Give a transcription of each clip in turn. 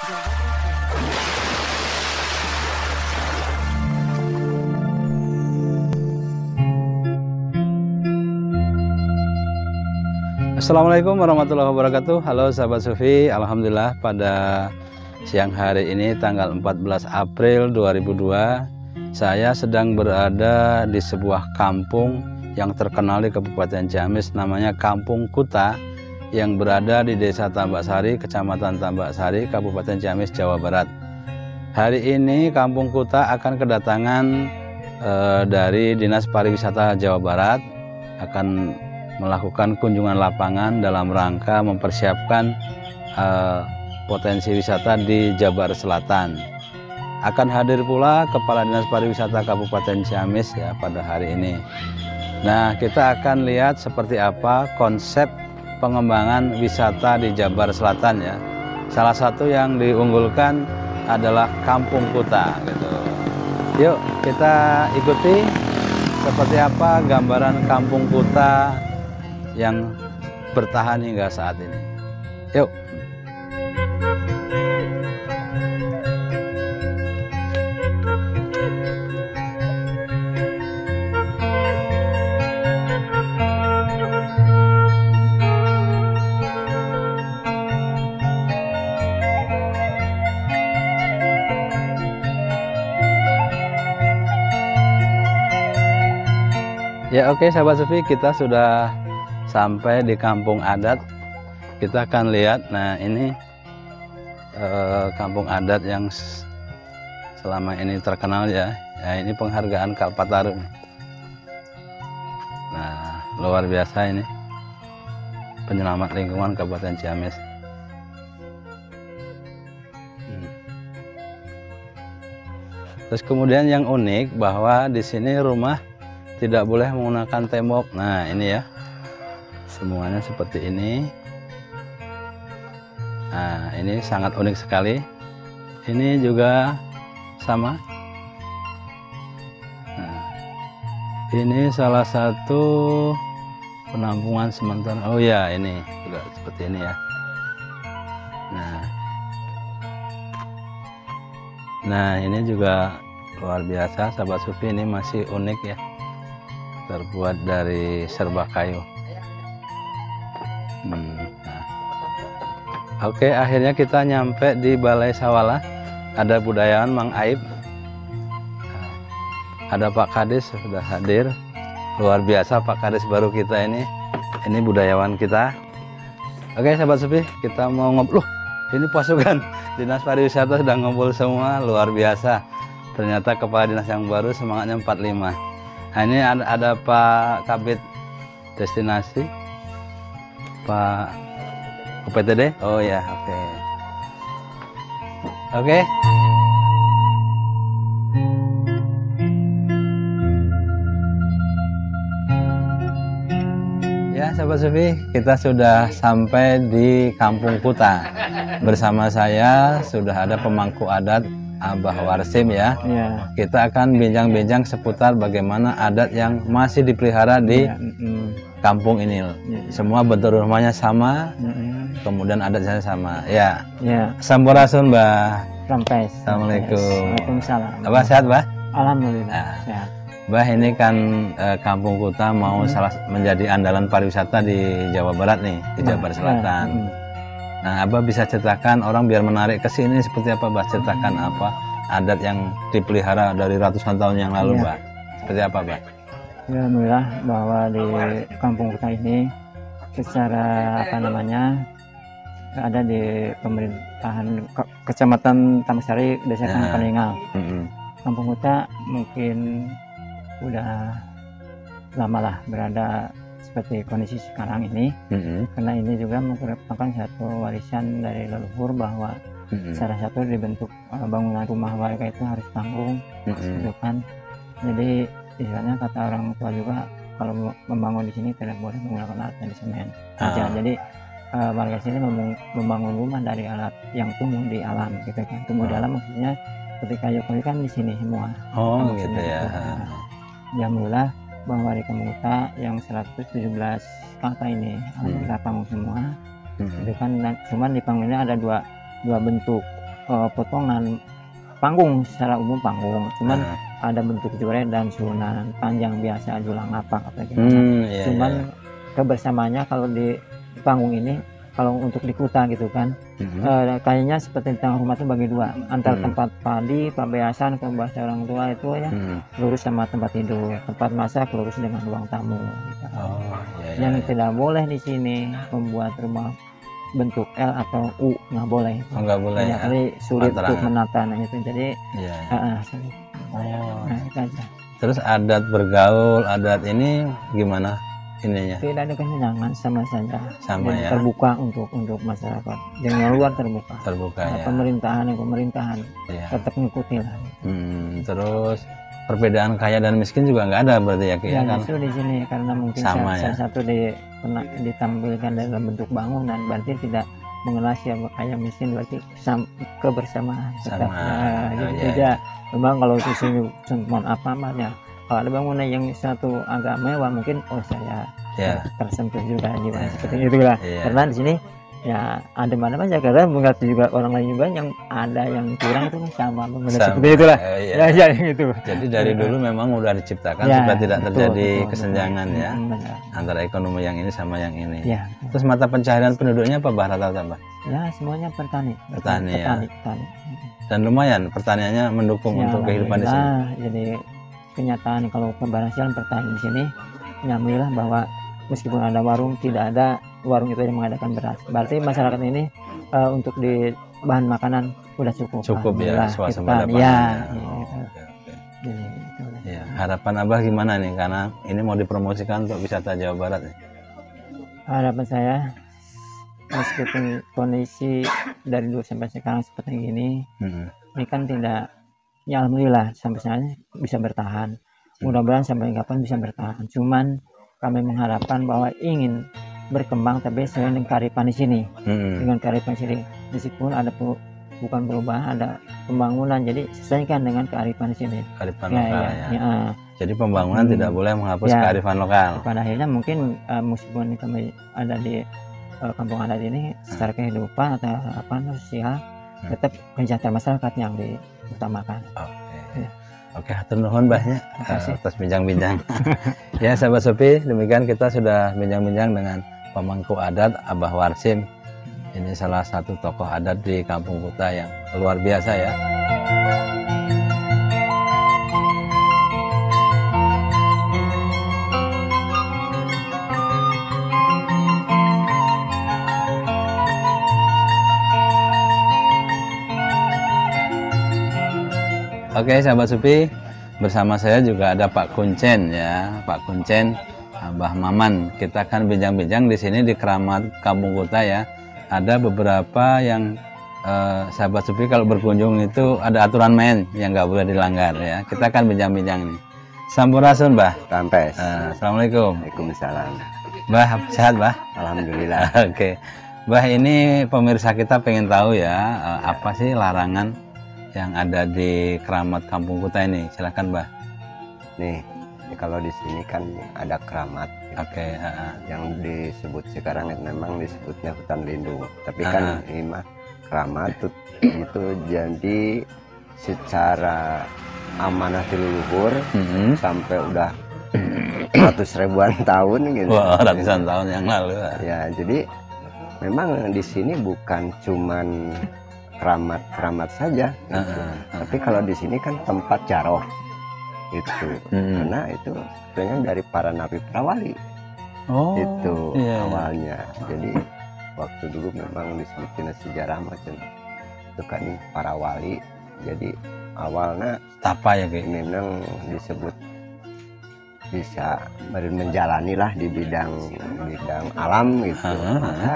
Assalamualaikum warahmatullahi wabarakatuh. Halo sahabat Sufi, alhamdulillah pada siang hari ini tanggal 14 April 2002 saya sedang berada di sebuah kampung yang terkenal di Kabupaten Ciamis, namanya Kampung Kuta, yang berada di Desa Tambak Sari, Kecamatan Tambak Sari, Kabupaten Ciamis, Jawa Barat. Hari ini Kampung Kuta akan kedatangan dari Dinas Pariwisata Jawa Barat, akan melakukan kunjungan lapangan dalam rangka mempersiapkan potensi wisata di Jabar Selatan. Akan hadir pula Kepala Dinas Pariwisata Kabupaten Ciamis ya pada hari ini. Nah, kita akan lihat seperti apa konsep pengembangan wisata di Jabar Selatan ya. Salah satu yang diunggulkan adalah Kampung Kuta gitu. Yuk kita ikuti seperti apa gambaran Kampung Kuta yang bertahan hingga saat ini. Yuk. Ya oke sahabat Sufi, kita sudah sampai di kampung adat. Kita akan lihat, nah ini kampung adat yang selama ini terkenal ya. Ya ini penghargaan Kalpataru. Nah luar biasa ini, penyelamat lingkungan Kabupaten Ciamis. Terus kemudian yang unik bahwa di sini rumah tidak boleh menggunakan tembok. Nah ini ya, semuanya seperti ini. Nah ini sangat unik sekali. Ini juga sama. Nah, ini salah satu penampungan sementara. Oh ya, ini juga seperti ini ya. Nah ini juga luar biasa sahabat Sufi, ini masih unik ya, terbuat dari serba kayu. Oke, akhirnya kita nyampe di Balai Sawala. Ada budayawan Mang Aib, ada Pak Kades sudah hadir. Luar biasa Pak Kades baru kita ini budayawan kita. Oke sahabat Sufi, kita mau ngobrol. Ini pasukan Dinas Pariwisata sudah ngumpul semua, luar biasa. Ternyata kepala dinas yang baru semangatnya 45. Nah ini ada Pak Kabid Destinasi, Pak UPTD. Oh ya, oke. Oke. Ya sahabat Sufi, kita sudah sampai di Kampung Kuta. Bersama saya sudah ada pemangku adat Abah Warsim ya. Kita akan bincang-bincang seputar bagaimana adat yang masih dipelihara di kampung ini. Semua bentuk rumahnya sama, kemudian adatnya sama. Ya. Sampurasun Mbah. Sampai. Assalamualaikum. Waalaikumsalam. Apa sehat Mbah? Alhamdulillah. Sehat. Mbah, ini kan Kampung Kuta mau menjadi andalan pariwisata di Jawa Barat nih, di Jabar Selatan. Nah, Abah bisa ceritakan orang biar menarik ke sini seperti apa, Mbah? Ceritakan apa adat yang dipelihara dari ratusan tahun yang lalu, Mbah? Seperti apa, Mbah? Ya, alhamdulillah bahwa di Kampung Kuta ini secara ada di pemerintahan Kecamatan Tambak Sari, Desa Peninggal. Kampung Kuta mungkin udah lama lah berada seperti kondisi sekarang ini, karena ini juga merupakan satu warisan dari leluhur bahwa salah satu dibentuk bangunan rumah warga itu harus tanggung, gitu kan. Jadi istilahnya kata orang tua juga kalau membangun di sini tidak boleh menggunakan alat dari semen saja. Jadi warga sini membangun rumah dari alat yang tumbuh di alam, gitu kan. Tumbuh di alam maksudnya seperti kayu-kayu kan di sini semua. Oh gitu ya. Alhamdulillah bahwa di Kampung Kuta yang 117 kakak ini alhamdulillah panggung semua. Itu kan cuman di panggung ini ada dua bentuk. potongan panggung, secara umum panggung, cuman ada bentuk coret dan sunan panjang biasa julang apa gimana. Iya, Cuman iya. kebersamaannya kalau di panggung ini, kalau untuk di Kuta gitu kan, kayaknya seperti tengah rumah itu bagi dua, antara tempat padi, pembeasan, ke bahasa orang tua itu ya, lurus sama tempat tidur, tempat masak lurus dengan ruang tamu. Gitu. Iya, Yang tidak boleh di sini membuat rumah bentuk L atau U, nggak boleh. Nggak boleh ya. Kali sulit Panterangan. untuk menata itu, jadi Iya. sulit. Nah, itu aja. Terus adat bergaul, adat ini gimana ininya? Tidak ada kesenjangan, sama saja. Sama Dan ya. terbuka untuk masyarakat. Yang luar terbuka. Terbuka ya. Pemerintahan Iya. tetap mengikuti lah. Terus perbedaan kaya dan miskin juga nggak ada berarti ya, Ya, kan? justru di sini karena mungkin Sama salah ya. satu pernah ditampilkan dalam bentuk bangunan, berarti tidak mengenal siapa kaya miskin, berarti kebersamaan. Sama. Jadi iya. tidak. Memang kalau di sini cuma apa ya. Kalau ada bangunan yang satu agak mewah, mungkin saya Ya. tersentuh juga gimana seperti itulah. Iya. Karena di sini ya ada mana aja, karena mengerti juga orang lain juga yang ada yang kurang itu sama bangunan seperti itulah. Iya. Ya gitu. Jadi dari dulu memang udah diciptakan Ya, supaya tidak betul, terjadi betul. kesenjangan ya Benar. antara ekonomi yang ini sama yang ini. Ya. Terus mata pencaharian penduduknya apa bah rata-rata bah? Ya, semuanya petani. Petani, ya. Petani. Dan lumayan pertaniannya mendukung Ya, untuk kehidupan di sini. jadi kenyataan kalau keberhasilan petani di sini, alhamdulillah bahwa meskipun ada warung, tidak ada warung itu yang mengadakan beras. Berarti masyarakat ini untuk di bahan makanan udah cukup. Cukup ya, swasembada pangan. Ya, pangannya. gitu. Jadi, gitu. Ya, harapan Abah gimana nih, karena ini mau dipromosikan untuk wisata Jawa Barat nih. Harapan saya, meskipun kondisi dari dulu sampai sekarang seperti ini kan tidak, ya alhamdulillah sampai sekarang bisa bertahan. Mudah-mudahan sampai kapan bisa bertahan. Cuman kami mengharapkan bahwa ingin berkembang tapi sesuai dengan kearifan di sini. Dengan kearifan sini, meskipun ada bukan perubahan, ada pembangunan, jadi sesuaikan dengan kearifan di sini. Kearifan Ya, lokal ya, ya. ya. Jadi pembangunan tidak boleh menghapus Ya. kearifan lokal. Pada akhirnya mungkin meskipun kami ada di kampung adat ini, secara kehidupan atau apa sosial, tetap kesejahteraan masyarakat yang diutamakan. Oke. Oke, hatur nuhun Mbahnya kasih. atas bincang-bincang. Ya, sahabat Sopi, demikian kita sudah bincang-bincang dengan pemangku adat Abah Warsim. Ini salah satu tokoh adat di Kampung Kuta yang luar biasa ya. Oke, sahabat Supi, bersama saya juga ada Pak Kuncen ya, Pak Kuncen, Mbah Maman. Kita akan bincang-bincang di sini di Keramat Kampung Kuta ya. Ada beberapa yang sahabat Supi kalau berkunjung itu ada aturan main yang nggak boleh dilanggar ya. Kita akan bincang-bincang nih. Sampurasun, Mbah. Tampes. Assalamualaikum. Waalaikumsalam. Mbah, sehat, Mbah? Alhamdulillah. Oke. Mbah, ini pemirsa kita pengen tahu ya, apa sih larangan yang ada di Keramat Kampung Kuta ini? Silakan, Mbah. Nih, kalau di sini kan ada keramat. Oke. Yang disebut sekarang memang disebutnya hutan lindung. Tapi kan ini mah keramat itu jadi secara amanah leluhur sampai udah ratus ribuan tahun gitu. Wah, ratusan tahun yang lalu. Ya, jadi memang di sini bukan cuman keramat saja gitu. Tapi kalau di sini kan tempat jaroh itu karena itu sebenarnya dari para nabi para wali itu awalnya. Jadi waktu dulu memang disebutkan sejarah macam itu kan para wali, jadi awalnya Tapa ya kayak memang disebut bisa menjalani lah di bidang alam gitu. Maka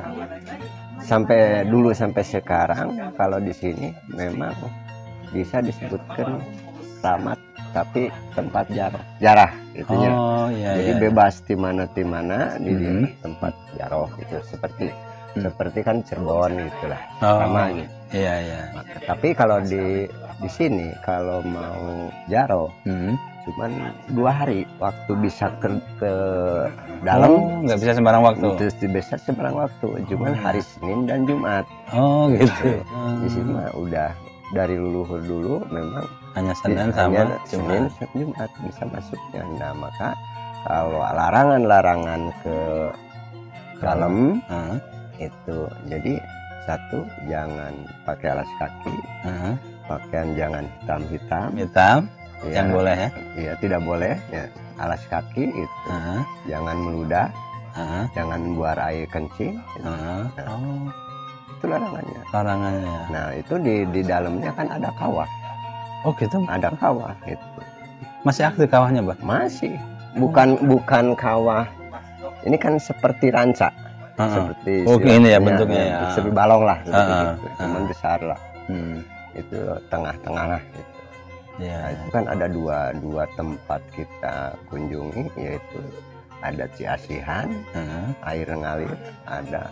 sampai dulu sampai sekarang kalau di sini memang bisa disebutkan keramat tapi tempat jarah itunya. Jadi bebas di mana di tempat jaroh itu seperti kan Cirebon gitulah sama gitu. Iya. Tapi kalau di sini kalau mau jaroh cuman 2 hari waktu bisa ke dalam. Nggak bisa sembarang waktu. Terus bisa sembarang waktu, cuman hari Senin dan Jumat. Oh gitu. Di sini mah udah dari leluhur dulu memang Hanya Senin sama Senin Jumat. Jumat bisa masuknya. Nah maka kalau larangan-larangan ke dalam itu, jadi satu, jangan pakai alas kaki, pakaian jangan hitam, ya, yang boleh ya? Iya, tidak boleh ya. Alas kaki itu jangan meludah, jangan buang air kencing. Itu larangannya. Nah itu di dalamnya kan ada kawah. Oh gitu? Ada kawah itu. Masih aktif kawahnya, Bah? Masih. Bukan kawah. Ini kan seperti ranca. Seperti ini ya bentuknya ya. Seperti balong lah gitu. Cuman besar lah. Itu tengah-tengah lah gitu. Ya. Nah, itu kan ada dua tempat kita kunjungi, yaitu ada Ciasihan, air ngalir, ada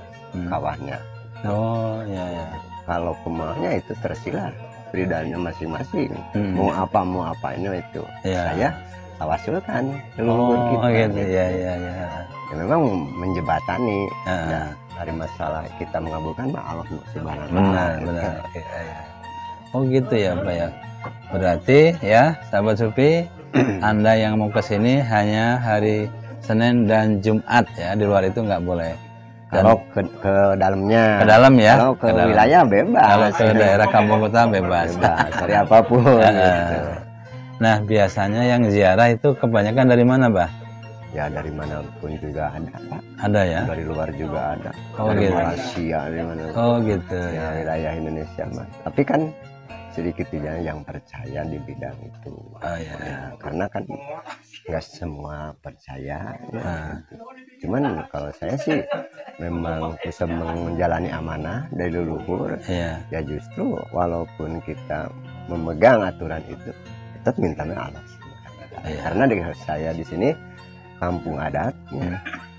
kawahnya. Oh ya. Kalau kemauannya itu tersilah pribadinya masing-masing. Mau apa ini itu. Ya. Saya tawasulkan leluhur kita. Gitu. Gitu. Ya. Ya, memang menjebatani dari masalah kita mengabulkan Allah subhanahu wa ta'ala. Benar. Ya. Oh gitu ya Pak ya. Berarti ya sahabat Sufi, Anda yang mau ke sini hanya hari Senin dan Jumat ya, di luar itu nggak boleh. Dan kalau ke dalamnya. Ke dalam ya. Kalau ke wilayah bebas. Kalau ke daerah kampung kota bebas. Dari apapun. Gitu. Nah biasanya yang ziarah itu kebanyakan dari mana, Bah? Ya dari manapun juga ada, Pak. Ada ya. Dari luar juga ada. Oh dari gitu. Malaysia, dari mana. Oh gitu. Ya, wilayah Indonesia mas. Tapi kan sedikit tidak yang percaya di bidang itu. Ya, karena kan nggak semua percaya. Ya. Cuman kalau saya sih memang bisa menjalani amanah dari leluhur. Ya justru walaupun kita memegang aturan itu, tetap mintanya Allah. Karena dengan saya di sini kampung adat, ya.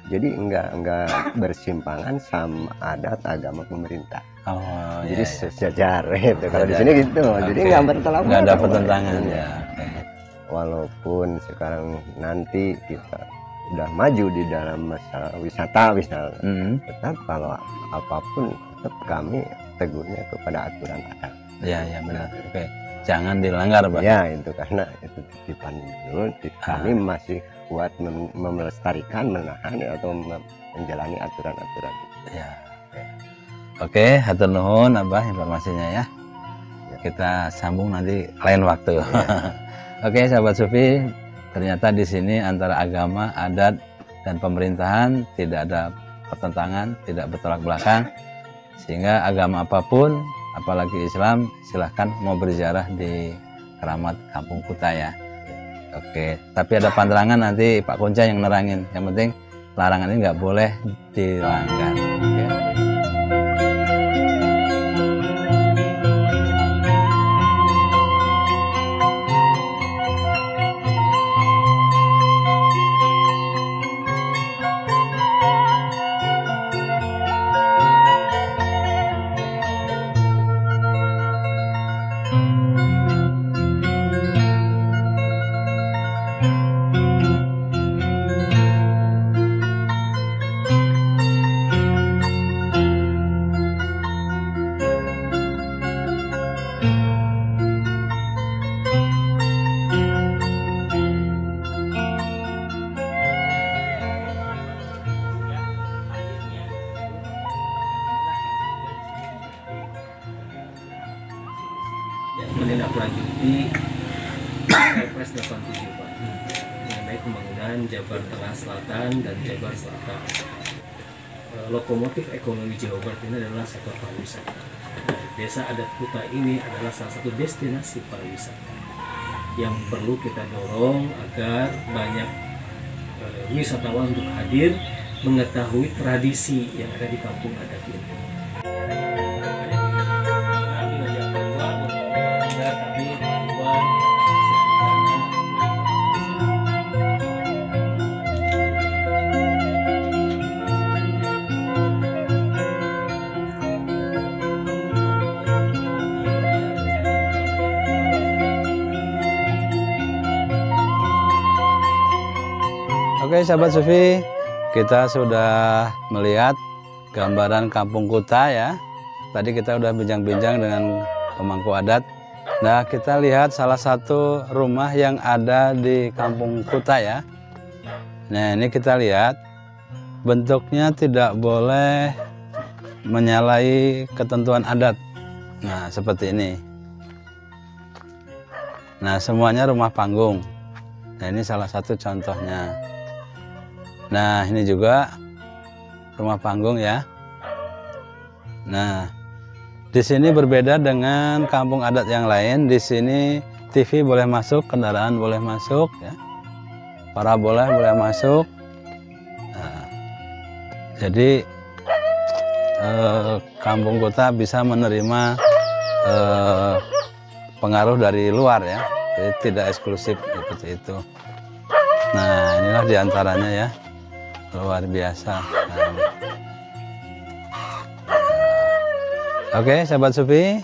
Jadi enggak bersimpangan sama adat agama pemerintah. Jadi sejajar gitu. Kalau di sini gitu. Jadi enggak bertolak belakang. Enggak ada pertentangan ya. Walaupun sekarang nanti kita udah maju di dalam masalah wisata misalnya, tetap kalau apapun tetap kami tegurnya kepada aturan adat. Ya benar. Oke. Jangan dilanggar, Pak. Ya itu karena itu titipan dulu. Kami masih kuat melestarikan, menahan atau menjalani aturan-aturan itu. Ya. Oke, hatur nuhun Abah informasinya ya. Kita sambung nanti lain waktu. Oke, sahabat Sufi, ternyata di sini antara agama, adat, dan pemerintahan tidak ada pertentangan, tidak bertolak belakang, sehingga agama apapun, apalagi Islam, silahkan mau berziarah di Keramat Kampung Kuta ya. Oke, tapi ada pantangan nanti Pak Kunca yang nerangin. Yang penting larangan ini nggak boleh dilanggar. Oke. Menindaklanjuti Perpres 87 Pak, mengenai pembangunan Jabar Tengah Selatan dan Jabar Selatan. Lokomotif ekonomi Jawa Barat ini adalah sektor pariwisata. Desa Adat Kuta ini adalah salah satu destinasi pariwisata yang perlu kita dorong agar banyak wisatawan untuk hadir mengetahui tradisi yang ada di kampung adat ini. Oke sahabat Sufi, kita sudah melihat gambaran kampung Kuta ya. Tadi kita udah bincang-bincang dengan pemangku adat. Nah, kita lihat salah satu rumah yang ada di kampung Kuta ya. Nah, ini kita lihat bentuknya tidak boleh menyalahi ketentuan adat. Nah, seperti ini. Nah, semuanya rumah panggung. Nah, ini salah satu contohnya. Nah, ini juga rumah panggung ya. Nah, di sini berbeda dengan kampung adat yang lain. Di sini TV boleh masuk, kendaraan boleh masuk ya. Parabola boleh masuk. Nah, jadi kampung Kuta bisa menerima pengaruh dari luar ya. Jadi tidak eksklusif seperti itu. Nah, inilah diantaranya ya. Luar biasa. Nah, oke sahabat Sufi,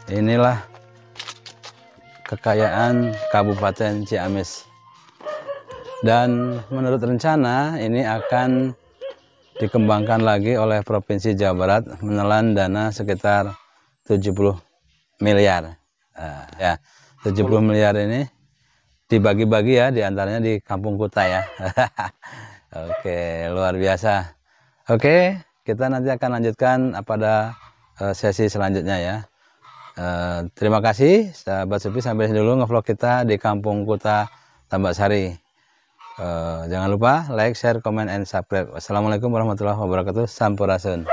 inilah kekayaan Kabupaten Ciamis, dan menurut rencana ini akan dikembangkan lagi oleh Provinsi Jawa Barat menelan dana sekitar 70 miliar. Ya, 70 miliar ini dibagi-bagi ya, diantaranya di kampung Kuta ya. Oke, luar biasa. Oke, kita nanti akan lanjutkan pada sesi selanjutnya ya. Terima kasih sahabat Sufi, sampai sini dulu ngevlog kita di kampung Kuta Tambak Sari. Jangan lupa like, share, comment, and subscribe. Wassalamualaikum warahmatullahi wabarakatuh. Sampurasun.